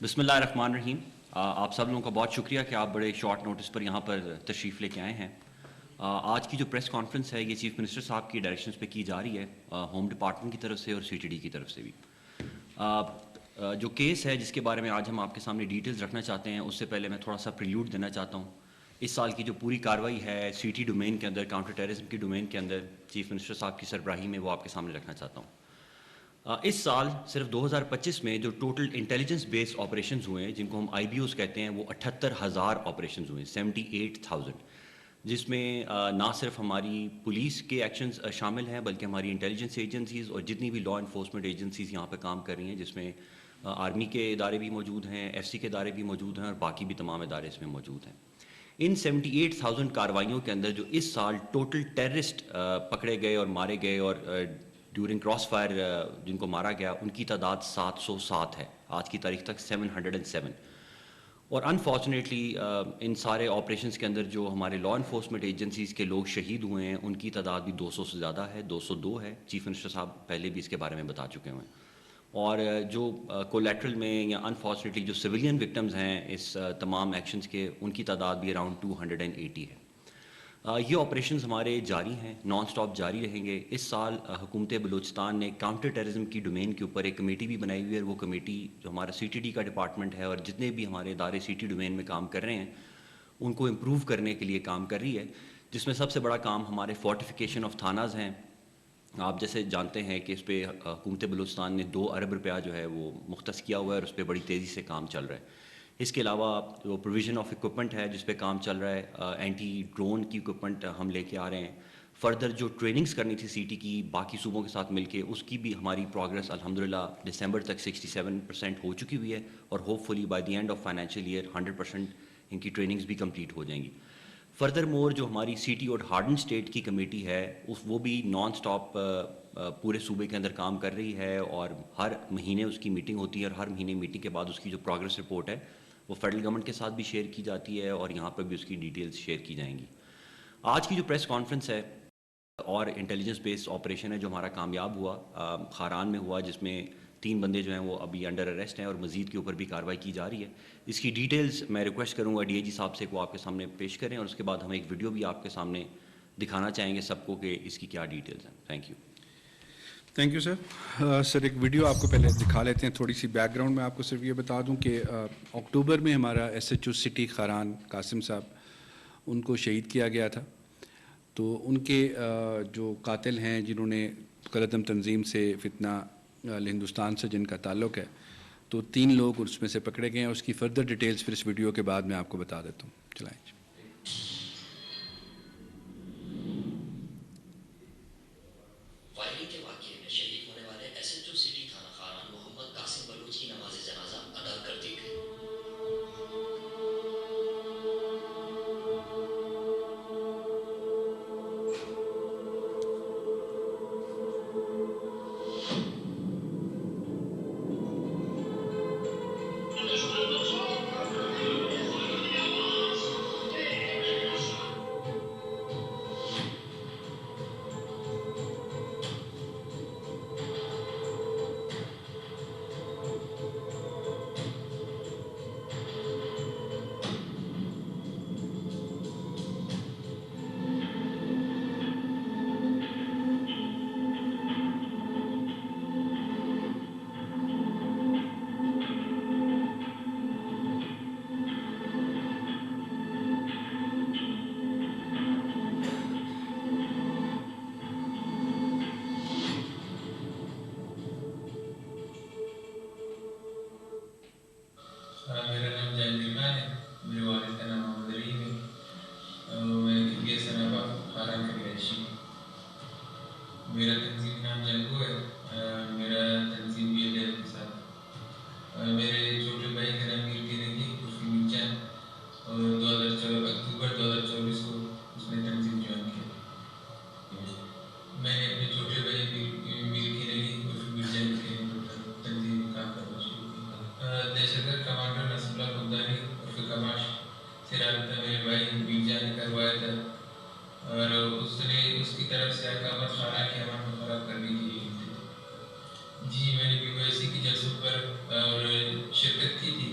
بسم اللہ الرحمن الرحیم. آپ سب لوگوں کا بہت شکریہ کہ آپ بڑے شارٹ نوٹس پر یہاں پر تشریف لے کے آئے ہیں. آج کی جو پریس کانفرنس ہے یہ چیف منسٹر صاحب کی ڈائریکشنز پہ کی جا رہی ہے, ہوم ڈپارٹمنٹ کی طرف سے اور سی ٹی ڈی کی طرف سے بھی. جو کیس ہے جس کے بارے میں آج ہم آپ کے سامنے ڈیٹیلز رکھنا چاہتے ہیں, اس سے پہلے میں تھوڑا سا پریلیوڈ دینا چاہتا ہوں. اس سال کی جو پوری کاروائی ہے سی ٹی ڈومین کے اندر, کاؤنٹر ٹیررزم کی ڈومین کے اندر, چیف منسٹر صاحب کی سربراہی میں وہ آپ کے سامنے رکھنا چاہتا ہوں. اس سال صرف 2025 میں جو ٹوٹل انٹیلیجنس بیس آپریشنز ہوئے ہیں, جن کو ہم آئی بی اوز کہتے ہیں, وہ 78,000 آپریشنز ہوئے ہیں, 78,000, جس میں نہ صرف ہماری پولیس کے ایکشنز شامل ہیں بلکہ ہماری انٹیلیجنس ایجنسیز اور جتنی بھی لا انفورسمنٹ ایجنسیز یہاں پہ کام کر رہی ہیں, جس میں آرمی کے ادارے بھی موجود ہیں, ایف سی کے ادارے بھی موجود ہیں اور باقی بھی تمام ادارے اس میں موجود ہیں. ان 78,000 کارروائیوں کے اندر جو اس سال ٹوٹل ٹیررسٹ پکڑے گئے اور مارے گئے اور ڈیورنگ کراس فائر جن کو مارا گیا, ان کی تعداد 707 ہے آج کی تاریخ تک, 707. اور انفارچونیٹلی ان سارے آپریشنز کے اندر جو ہمارے لا انفورسمنٹ ایجنسیز کے لوگ شہید ہوئے ہیں, ان کی تعداد بھی 200 سے زیادہ ہے, 202 ہے. چیف منسٹر صاحب پہلے بھی اس کے بارے میں بتا چکے ہوئے ہیں. اور جو کولیٹرل میں یا انفارچونیٹلی جو سویلین وکٹمز ہیں اس تمام ایکشنز کے, ان کی تعداد بھی اراؤنڈ 280 ہے. یہ آپریشنز ہمارے جاری ہیں, نان سٹاپ جاری رہیں گے. اس سال حکومت بلوچستان نے کاؤنٹر ٹیررزم کی ڈومین کے اوپر ایک کمیٹی بھی بنائی ہوئی ہے. وہ کمیٹی جو ہمارا سی ٹی ڈی کا ڈپارٹمنٹ ہے اور جتنے بھی ہمارے ادارے سی ٹی ڈومین میں کام کر رہے ہیں, ان کو امپروو کرنے کے لیے کام کر رہی ہے, جس میں سب سے بڑا کام ہمارے فورٹیفیکیشن آف تھاناز ہیں. آپ جیسے جانتے ہیں کہ اس پہ حکومت بلوچستان نے 2 ارب روپیہ جو ہے وہ مختص کیا ہوا ہے اور اس پہ بڑی تیزی سے کام چل رہا ہے. اس کے علاوہ جو پروویژن آف اکوپمنٹ ہے جس پہ کام چل رہا ہے, اینٹی ڈرون کی اکوپمنٹ ہم لے کے آ رہے ہیں. فردر جو ٹریننگز کرنی تھی سی ٹی کی باقی صوبوں کے ساتھ مل کے, اس کی بھی ہماری پروگرس الحمدللہ دسمبر تک 67% ہو چکی ہوئی ہے, اور hopefully by the end of financial year 100% ان کی ٹریننگز بھی کمپلیٹ ہو جائیں گی. فردر مور جو ہماری سی ٹی اور ہارڈن اسٹیٹ کی کمیٹی ہے, وہ بھی نان اسٹاپ پورے صوبے کے اندر کام کر رہی ہے, اور ہر مہینے اس کی میٹنگ ہوتی ہے, اور ہر مہینے میٹنگ کے بعد اس کی جو پروگرس رپورٹ ہے وہ فیڈرل گورنمنٹ کے ساتھ بھی شیئر کی جاتی ہے, اور یہاں پر بھی اس کی ڈیٹیلز شیئر کی جائیں گی. آج کی جو پریس کانفرنس ہے اور انٹیلیجنس بیس آپریشن ہے جو ہمارا کامیاب ہوا, خاران میں ہوا, جس میں 3 بندے جو ہیں وہ ابھی انڈر اریسٹ ہیں اور مزید کے اوپر بھی کارروائی کی جا رہی ہے. اس کی ڈیٹیلز میں ریکویسٹ کروں گا ڈی اے جی صاحب سے کہ وہ آپ کے سامنے پیش کریں, اور اس کے بعد ہم ایک ویڈیو بھی آپ کے سامنے دکھانا چاہیں گے سب کو کہ اس کی کیا ڈیٹیلز ہیں. Thank you. Thank you sir. Sir ایک ویڈیو آپ کو پہلے دکھا لیتے ہیں. تھوڑی سی بیک گراؤنڈ میں آپ کو صرف یہ بتا دوں کہ اکتوبر میں ہمارا S H O city Kharan Qasim صاحب, ان کو شہید کیا گیا تھا. تو ان کے جو قاتل ہیں جنہوں نے قلعتم تنظیم سے فتنہ ہندوستان سے جن کا تعلق ہے, تو 3 لوگ اس میں سے پکڑے گئے ہیں. اس کی فردر ڈیٹیلز پھر اس ویڈیو کے بعد میں آپ کو بتا دیتا ہوں. چلائیں. فائرنگ کے واقعے میں شہید ہونے والے ایس ایچ او سٹی تھانہ خاران محمد قاسم بلوچ کی نماز جنازہ ادا کر دی گئی. میرا نام جان جرمان ہے. میرے والد کا نام محمد رحیم ہے. میں کلیہ سنابا خاران کا رہائشی ہوں. میرا تنظیم نام جنگو ہے. میرا تنظیم بھی ہے کے ساتھ. میرے چھوٹے بھائی کا نام میر کی رنگی عرفی مرچان, اور اکتوبر 2024 کو اس نے تنظیم جوائن کیا. میں نے اپنے چھوٹے بھائی میر کی رنگی عرفی مرچان کے تنظیم میں کام کرنا شروع کیا. دہشت گرد کمانڈر نصر اللہ بغدادی عرف کماش سے رابطہ میرے بھائی میر جان نے کروایا تھا, اور اس نے اس کی طرف سے اقامت خانہ کے امن کو خراب کرنے کی نیت تھی. جی میں نے پی او ایس سی کی جلسوں پر اور شرکت کی تھی,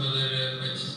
2025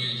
DIG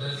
10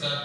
7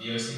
DOC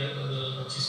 2025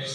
FC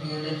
BLF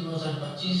2025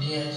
DIG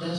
10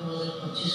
2025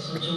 SHO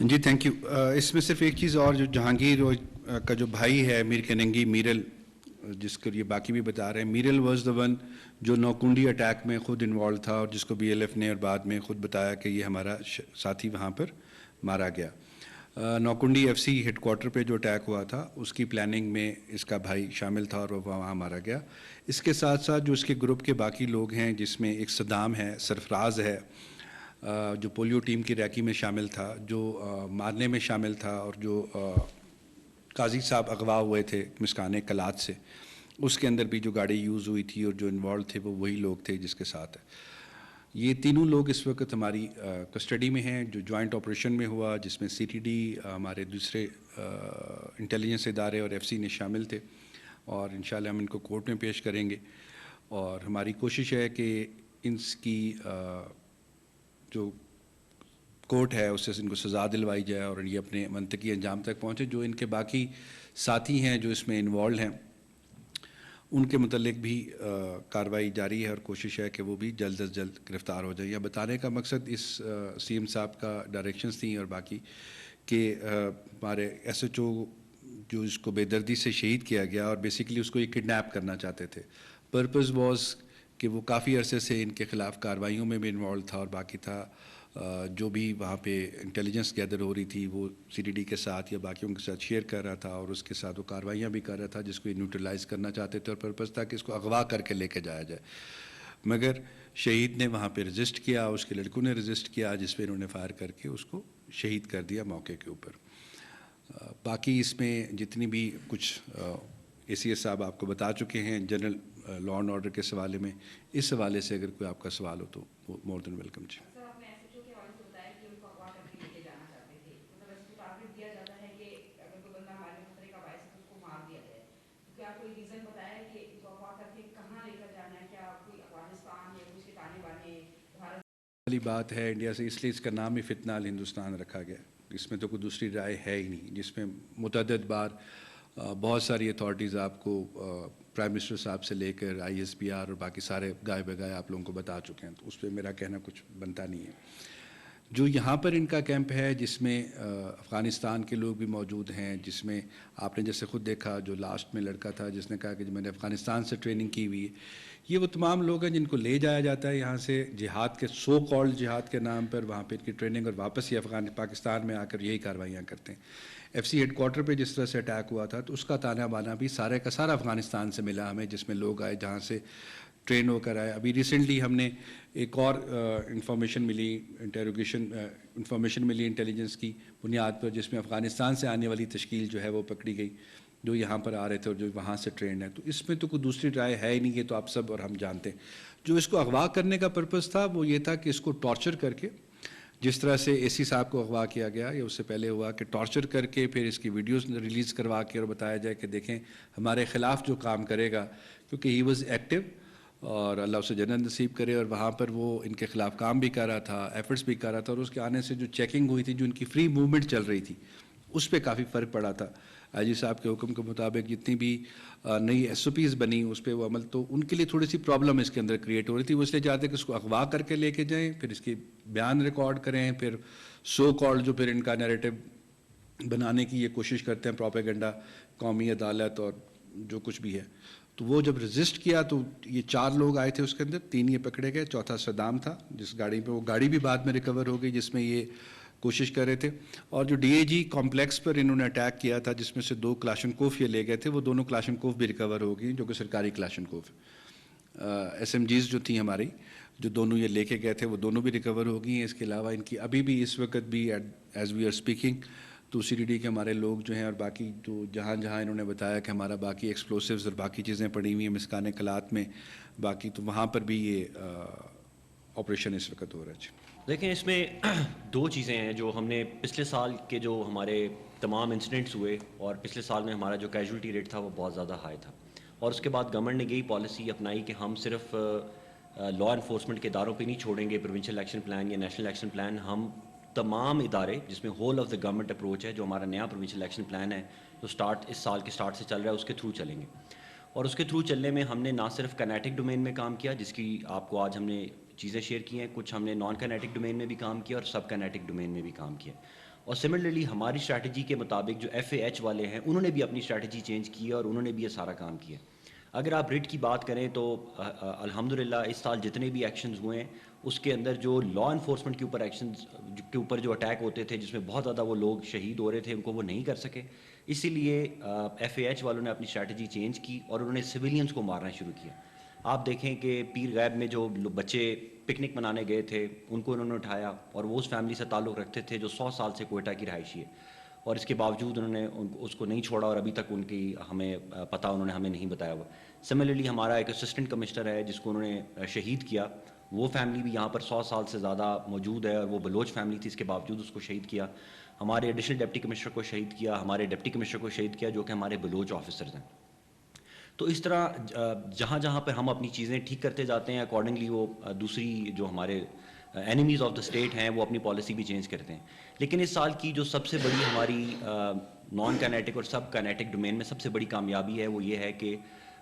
ji thank you. اس میں صرف ایک چیز اور جو جہانگیر کا جو بھائی ہے میر کننگی میرل، جس کو یہ باقی بھی بتا رہے ہیں، میرل واز دا ون جو نوکنڈی اٹیک میں خود انوالو تھا اور جس کو بی ایل ایف نے اور بعد میں خود بتایا کہ یہ ہمارا ساتھی وہاں پر مارا گیا. Nokkundi F C headquarter پہ جو اٹیک ہوا تھا اس کی پلاننگ میں اس کا بھائی شامل تھا اور وہ وہاں مارا گیا. اس کے ساتھ ساتھ جو اس کے گروپ کے باقی لوگ ہیں، جس میں ایک صدام ہے، سرفراز ہے جو پولیو ٹیم کی ریکی میں شامل تھا، جو مارنے میں شامل تھا، اور جو قاضی صاحب اغوا ہوئے تھے مسکانے کلات سے، اس کے اندر بھی جو گاڑی یوز ہوئی تھی اور جو انوالو تھے وہ وہی لوگ تھے جس کے ساتھ ہے. یہ تینوں لوگ اس وقت ہماری کسٹڈی میں ہیں، جو جوائنٹ آپریشن میں ہوا، جس میں سی ٹی ڈی، ہمارے دوسرے انٹیلیجنس ادارے اور ایف سی نے شامل تھے، اور انشاءاللہ ہم ان کو کورٹ میں پیش کریں گے. اور ہماری کوشش ہے کہ ان کی جو کورٹ ہے اس سے ان کو سزا دلوائی جائے اور یہ اپنے منطقی انجام تک پہنچے. جو ان کے باقی ساتھی ہیں جو اس میں انوالوڈ ہیں، ان کے متعلق بھی کارروائی جاری ہے اور کوشش ہے کہ وہ بھی جلد از جلد گرفتار ہو جائیں. یہ بتانے کا مقصد اس سی ایم صاحب کا ڈائریکشنز تھیں اور باقی کہ ہمارے ایس ایچ او جو اس کو بے دردی سے شہید کیا گیا، اور بیسیکلی اس کو یہ کڈنیپ کرنا چاہتے تھے. پرپز واز کہ وہ کافی عرصے سے ان کے خلاف کارروائیوں میں بھی انوالو تھا، اور باقی تھا جو بھی وہاں پہ انٹیلیجنس گیدر ہو رہی تھی وہ سی ڈی ڈی کے ساتھ یا باقیوں کے ساتھ شیئر کر رہا تھا، اور اس کے ساتھ وہ کارروائیاں بھی کر رہا تھا جس کو یہ نیوٹرلائز کرنا چاہتے تھے، اور پرپز تھا کہ اس کو اغوا کر کے لے کے جایا جائے. مگر شہید نے وہاں پہ رجسٹ کیا، اس کے لڑکوں نے رجسٹ کیا، جس پہ انہوں نے فائر کر کے اس کو شہید کر دیا موقع کے اوپر. باقی اس میں جتنی بھی کچھ اے سی ایس صاحب آپ کو بتا چکے ہیں جنرل لا اینڈ آرڈر کے حوالے میں. اس حوالے سے اگر کوئی آپ کا سوال ہو تو مور دین ویلکم. جی والی بات ہے انڈیا سے، اس لیے اس کا نام ہی فتنہ الہندوستان رکھا گیا. اس میں تو کوئی دوسری رائے ہے ہی نہیں، جس میں متعدد بار بہت ساری اتھارٹیز آپ کو پرائم منسٹر صاحب سے لے کر آئی ایس پی آر اور باقی سارے گائے بگائے آپ لوگوں کو بتا چکے ہیں، تو اس پہ میرا کہنا کچھ بنتا نہیں ہے. جو یہاں پر ان کا کیمپ ہے جس میں افغانستان کے لوگ بھی موجود ہیں، جس میں آپ نے جیسے خود دیکھا جو لاسٹ میں لڑکا تھا جس نے کہا کہ میں نے افغانستان سے ٹریننگ کی ہوئی ہے، یہ وہ تمام لوگ ہیں جن کو لے جایا جاتا ہے یہاں سے جہاد کے سو کالڈ جہاد کے نام پر، وہاں پہ ان کی ٹریننگ، اور واپس یہ پاکستان میں آ کر یہی کارروائیاں کرتے ہیں. ایف سی ہیڈ کوارٹر پہ جس طرح سے اٹیک ہوا تھا تو اس کا تانا بانا بھی سارے کا سارا افغانستان سے ملا ہمیں، جس میں لوگ آئے جہاں سے ٹرین ہو کر آئے. ابھی ریسنٹلی ہم نے ایک اور انفارمیشن ملی انٹیلیجنس کی بنیاد پر، جس میں افغانستان سے آنے والی تشکیل جو ہے وہ پکڑی گئی جو یہاں پر آ رہے تھے اور جو وہاں سے ٹرینڈ ہے. تو اس میں تو کوئی دوسری رائے ہے ہی نہیں، یہ تو آپ سب اور ہم جانتے ہیں. جو اس کو اغوا کرنے کا پرپز تھا وہ یہ تھا کہ اس کو ٹارچر کر کے، جس طرح سے اے سی صاحب کو اغوا کیا گیا یا اس سے پہلے ہوا کہ ٹارچر کر کے پھر اس کی ویڈیوز ریلیز کروا کے اور بتایا جائے کہ دیکھیں ہمارے خلاف جو کام کرے گا، کیونکہ ہی واز ایکٹیو اور اللہ اسے جنت نصیب کرے، اور وہاں پر وہ ان کے خلاف کام بھی کر رہا تھا، ایفرٹس بھی کر رہا تھا، اور اس کے آنے سے جو چیکنگ ہوئی تھی، جو ان کی فری موومنٹ چل رہی تھی، اس پہ کافی فرق پڑا تھا. آئی جی صاحب کے حکم کے مطابق جتنی بھی نئی ایس او پیز بنی اس پہ وہ عمل، تو ان کے لیے تھوڑی سی پرابلم اس کے اندر کریٹ ہو رہی تھی. وہ اس لیے چاہتے کہ اس کو اغوا کر کے لے کے جائیں، پھر اس کی بیان ریکارڈ کریں، پھر سو کالڈ جو پھر ان کا نیریٹو بنانے کی یہ کوشش کرتے ہیں، پروپیگنڈا، قومی عدالت اور جو کچھ بھی ہے. تو وہ جب رجسٹ کیا تو یہ 4 لوگ آئے تھے اس کے اندر، 3 یہ پکڑے گئے، چوتھا صدام تھا جس گاڑی پہ، وہ گاڑی بھی بعد میں ریکور ہو گئی جس میں یہ کوشش کر رہے تھے. اور جو ڈی اے جی کمپلیکس پر انہوں نے اٹیک کیا تھا جس میں سے 2 کلاشنکوف یہ لے گئے تھے، وہ دونوں کلاشنکوف بھی ریکور ہو گئی جو کہ سرکاری کلاشنکوف ایس ایم جیز جو تھیں ہماری، جو دونوں یہ لے کے گئے تھے وہ دونوں بھی ریکور ہو گئی ہیں. اس کے علاوہ ان کی ابھی بھی اس وقت بھی ایز وی آر اسپیکنگ تو سی ڈی ڈی کے ہمارے لوگ جو ہیں اور باقی جو جہاں جہاں انہوں نے بتایا کہ ہمارا باقی ایکسپلوسیوز اور باقی چیزیں پڑی ہوئی ہیں مسکانے کلات میں باقی، تو وہاں پر بھی یہ آپریشن اس وقت ہو رہا ہے. دیکھیں اس میں 2 چیزیں ہیں جو ہم نے پچھلے سال کے جو ہمارے تمام انسیڈنٹس ہوئے، اور پچھلے سال میں ہمارا جو کیجولٹی ریٹ تھا وہ بہت زیادہ ہائی تھا، اور اس کے بعد گورنمنٹ نے یہی پالیسی اپنائی کہ ہم صرف لا انفورسمنٹ کے اداروں پہ نہیں چھوڑیں گے پروونشل ایکشن پلان یا نیشنل ایکشن پلان، ہم تمام ادارے جس میں whole of the government approach ہے، جو ہمارا نیا پروونشل ایکشن پلان ہے جو اس سال کے سٹارٹ سے چل رہا ہے، اس کے تھرو چلیں گے. اور اس کے تھرو چلنے میں ہم نے نہ صرف کینیٹک ڈومین میں کام کیا جس کی آپ کو آج ہم نے چیزیں شیئر کی ہیں، کچھ ہم نے نان کینیٹک ڈومین میں بھی کام کیا اور سب کینیٹک ڈومین میں بھی کام کیا. اور سملرلی ہماری اسٹریٹجی کے مطابق جو FAH والے ہیں انہوں نے بھی اپنی اسٹریٹجی چینج کی ہے اور انہوں نے بھی یہ سارا کام کیا. اگر آپ ریٹ کی بات کریں تو الحمدللہ اس سال جتنے بھی ایکشنز ہوئے ہیں اس کے اندر جو لا انفورسمنٹ کے اوپر ایکشنز کے اوپر جو اٹیک ہوتے تھے جس میں بہت زیادہ وہ لوگ شہید ہو رہے تھے ان کو وہ نہیں کر سکے. اسی لیے FAH والوں نے اپنی اسٹریٹجی چینج کی اور انہوں نے سویلینز کو مارنا شروع کیا. آپ دیکھیں کہ پیر غیب میں جو بچے پکنک منانے گئے تھے ان کو انہوں نے اٹھایا اور وہ اس فیملی سے تعلق رکھتے تھے جو 100 سال سے کوئٹہ کی رہائشی ہے, اور اس کے باوجود انہوں نے اس کو نہیں چھوڑا اور ابھی تک ان کی ہمیں پتہ انہوں نے ہمیں نہیں بتایا ہوا. سملرلی ہمارا ایک اسسٹنٹ کمشنر ہے جس کو انہوں نے شہید کیا, وہ فیملی بھی یہاں پر 100 سال سے زیادہ موجود ہے اور وہ بلوچ فیملی تھی, اس کے باوجود اس کو شہید کیا. ہمارے ایڈیشنل ڈپٹی کمشنر کو شہید کیا, ہمارے ڈپٹی کمشنر کو شہید کیا جو کہ ہمارے بلوچ آفیسرز ہیں. تو اس طرح جہاں جہاں پہ ہم اپنی چیزیں ٹھیک کرتے جاتے ہیں اکارڈنگلی وہ دوسری جو ہمارے اینیمیز آف دا اسٹیٹ ہیں وہ اپنی پالیسی بھی چینج کرتے ہیں. لیکن اس سال کی جو سب سے بڑی ہماری نان کائنیٹک اور سب کائنیٹک ڈومین میں سب سے بڑی کامیابی ہے وہ یہ ہے کہ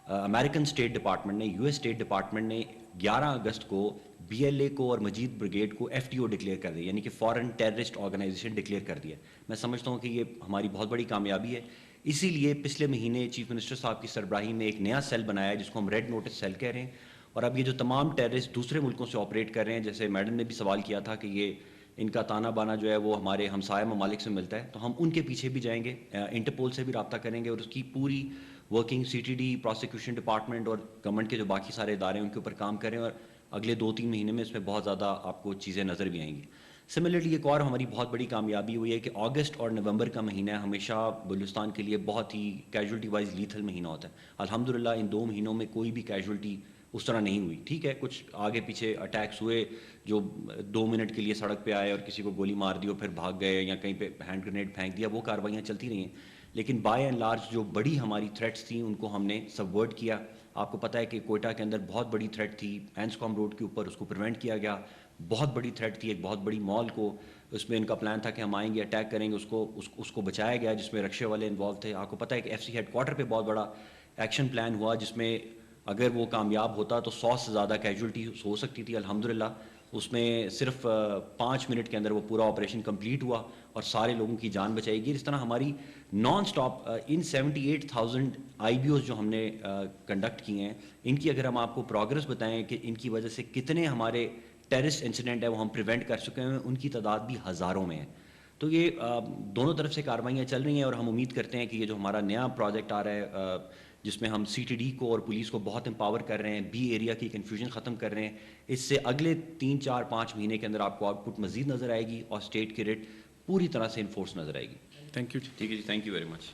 امریکن اسٹیٹ ڈپارٹمنٹ نے US اسٹیٹ ڈپارٹمنٹ نے 11 اگست کو BLA کو اور مجید بریگیڈ کو FTO ڈکلیئر کر دیا, یعنی کہ فارن ٹیررسٹ آرگنائزیشن ڈکلیئر کر دیا. میں سمجھتا ہوں کہ یہ ہماری بہت بڑی کامیابی ہے. اسی لیے پچھلے مہینے چیف منسٹر صاحب کی سربراہی میں ایک نیا سیل بنایا ہے جس کو ہم ریڈ نوٹس سیل کہہ رہے ہیں, اور اب یہ جو تمام ٹیررسٹ دوسرے ملکوں سے آپریٹ کر رہے ہیں, جیسے میڈم نے بھی سوال کیا تھا کہ یہ ان کا تانا بانا جو ہے وہ ہمارے ہمسایہ ممالک سے ملتا ہے, تو ہم ان کے پیچھے بھی جائیں گے, انٹرپول سے بھی رابطہ کریں گے اور اس کی پوری ورکنگ CTD پروسیکیوشن ڈپارٹمنٹ اور گورنمنٹ کے جو باقی سارے ادارے ہیں ان کے اوپر کام کریں, اور اگلے 2-3 مہینے میں اس میں بہت زیادہ آپ کو چیزیں نظر بھی آئیں گی. سملرلی ایک اور ہماری بہت بڑی کامیابی ہوئی ہے کہ اگست اور نومبر کا مہینہ ہمیشہ بلوچستان کے لیے بہت ہی کیجولٹی وائز لیتھل مہینہ ہوتا ہے. الحمدللہ ان 2 مہینوں میں کوئی بھی کیجولٹی اس طرح نہیں ہوئی. ٹھیک ہے کچھ آگے پیچھے اٹیکس ہوئے جو 2 منٹ کے لیے سڑک پہ آئے اور کسی کو گولی مار دی اور پھر بھاگ گئے یا کہیں پہ ہینڈ گرینیڈ پھینک دیا, وہ کارروائیاں چلتی رہی ہیں, لیکن بائی اینڈ لارج جو بڑی ہماری تھریٹس تھیں ان کو ہم نے سبورٹ کیا. آپ کو پتہ ہے کہ کوئٹہ کے اندر بہت بڑی تھریٹ تھی اینسکام روڈ کے اوپر, اس کو پریونٹ کیا گیا. بہت بڑی تھریٹ تھی ایک بہت بڑی مال کو, اس میں ان کا پلان تھا کہ ہم آئیں گے اٹیک کریں گے, اس کو بچایا گیا جس میں رکشے والے انوالو تھے. آپ کو پتہ ہے کہ FC ہیڈ کوارٹر پہ بہت بڑا ایکشن پلان ہوا جس میں اگر وہ کامیاب ہوتا تو 100 سے زیادہ کیجولٹی ہو سکتی تھی. الحمدللہ اس میں صرف 5 منٹ کے اندر وہ پورا آپریشن کمپلیٹ ہوا اور سارے لوگوں کی جان بچائی گئی. اس طرح ہماری نان سٹاپ ان 78,000 IBOs جو ہم نے کنڈکٹ کیے ہیں, ان کی اگر ہم آپ کو پروگرس بتائیں کہ ان کی وجہ سے کتنے ہمارے ٹیررسٹ انسیڈنٹ ہے وہ ہم پریونٹ کر چکے ہیں, ان کی تعداد بھی ہزاروں میں ہے. تو یہ دونوں طرف سے کارروائیاں چل رہی ہیں اور ہم امید کرتے ہیں کہ یہ جو ہمارا نیا پروجیکٹ آ رہا ہے جس میں ہم CTD کو اور پولیس کو بہت امپاور کر رہے ہیں, B ایریا کی کنفیوژن ختم کر رہے ہیں, اس سے اگلے 3-4-5 مہینے کے اندر آپ کو آؤٹ پٹ مزید نظر آئے گی اور اسٹیٹ کی ریٹ پوری طرح سے انفورس نظر آئے گی. Thank you. ٹھیک ہے جی, تھینک یو ویری مچ.